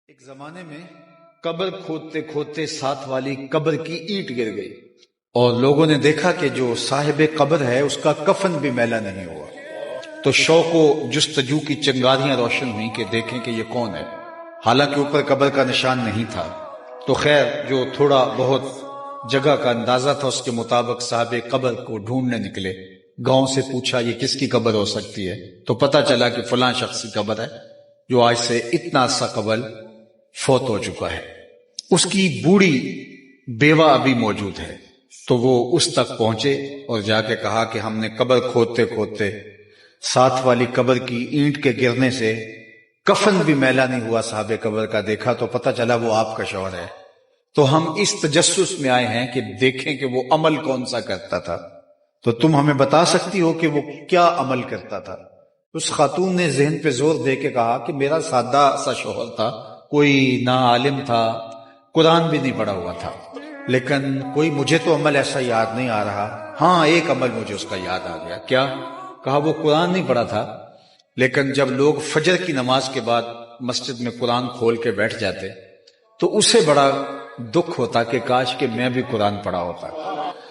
ایک زمانے میں قبر کھودتے کھودتے ساتھ والی قبر کی اینٹ گر گئی اور لوگوں نے دیکھا کہ جو صاحب قبر ہے اس کا کفن بھی میلا نہیں ہوا، تو شوق و جستجو کی چنگاریاں روشن ہوئیں کہ دیکھیں کہ یہ کون ہے، حالانکہ اوپر قبر کا نشان نہیں تھا۔ تو خیر جو تھوڑا بہت جگہ کا اندازہ تھا اس کے مطابق صاحب قبر کو ڈھونڈنے نکلے، گاؤں سے پوچھا یہ کس کی قبر ہو سکتی ہے، تو پتہ چلا کہ فلاں شخص کی قبر ہے جو آج سے اتنا عرصہ قبل فوت ہو چکا ہے، اس کی بوڑھی بیوہ ابھی موجود ہے۔ تو وہ اس تک پہنچے اور جا کے کہا کہ ہم نے قبر کھودتے کھودتے ساتھ والی قبر کی اینٹ کے گرنے سے کفن بھی میلا نہیں ہوا صاحب قبر کا، دیکھا تو پتہ چلا وہ آپ کا شوہر ہے، تو ہم اس تجسس میں آئے ہیں کہ دیکھیں کہ وہ عمل کون سا کرتا تھا، تو تم ہمیں بتا سکتی ہو کہ وہ کیا عمل کرتا تھا؟ اس خاتون نے ذہن پہ زور دے کے کہا کہ میرا سادہ سا شوہر تھا، کوئی نہ عالم تھا، قرآن بھی نہیں پڑھا ہوا تھا، لیکن کوئی مجھے تو عمل ایسا یاد نہیں آ رہا، ہاں ایک عمل مجھے اس کا یاد آ گیا۔ کیا؟ کہا وہ قرآن نہیں پڑھا تھا، لیکن جب لوگ فجر کی نماز کے بعد مسجد میں قرآن کھول کے بیٹھ جاتے تو اسے بڑا دکھ ہوتا کہ کاش کہ میں بھی قرآن پڑھا ہوتا،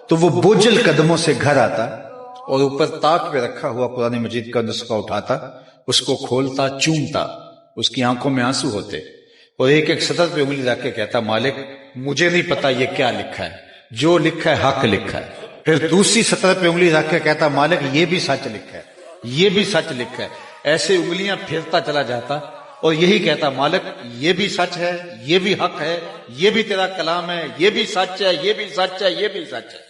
تو وہ بوجھل قدموں سے گھر آتا اور اوپر طاق پہ رکھا ہوا قرآن مجید کا نسخہ اٹھاتا، اس کو کھولتا، چومتا، اس کی آنکھوں میں آنسو ہوتے اور ایک ایک سطر پہ انگلی رکھ کے کہتا مالک مجھے نہیں پتا یہ کیا لکھا ہے، جو لکھا ہے حق لکھا ہے۔ پھر دوسری سطر پہ انگلی رکھ کے کہتا مالک یہ بھی سچ لکھا ہے، یہ بھی سچ لکھا ہے۔ ایسے انگلیاں پھیرتا چلا جاتا اور یہی کہتا مالک یہ بھی سچ ہے، یہ بھی حق ہے، یہ بھی تیرا کلام ہے، یہ بھی سچ ہے، یہ بھی سچ ہے، یہ بھی سچ ہے۔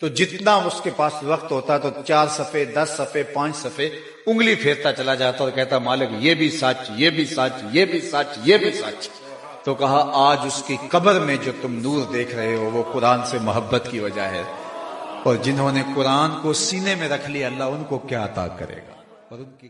تو جتنا اس کے پاس وقت ہوتا تو 4 صفحے 10 صفحے 5 صفحے انگلی پھیرتا چلا جاتا اور کہتا مالک یہ بھی سچ، یہ بھی سچ، یہ بھی سچ، یہ بھی سچ۔ تو کہا آج اس کی قبر میں جو تم نور دیکھ رہے ہو وہ قرآن سے محبت کی وجہ ہے، اور جنہوں نے قرآن کو سینے میں رکھ لیا اللہ ان کو کیا عطا کرے گا اور ان کی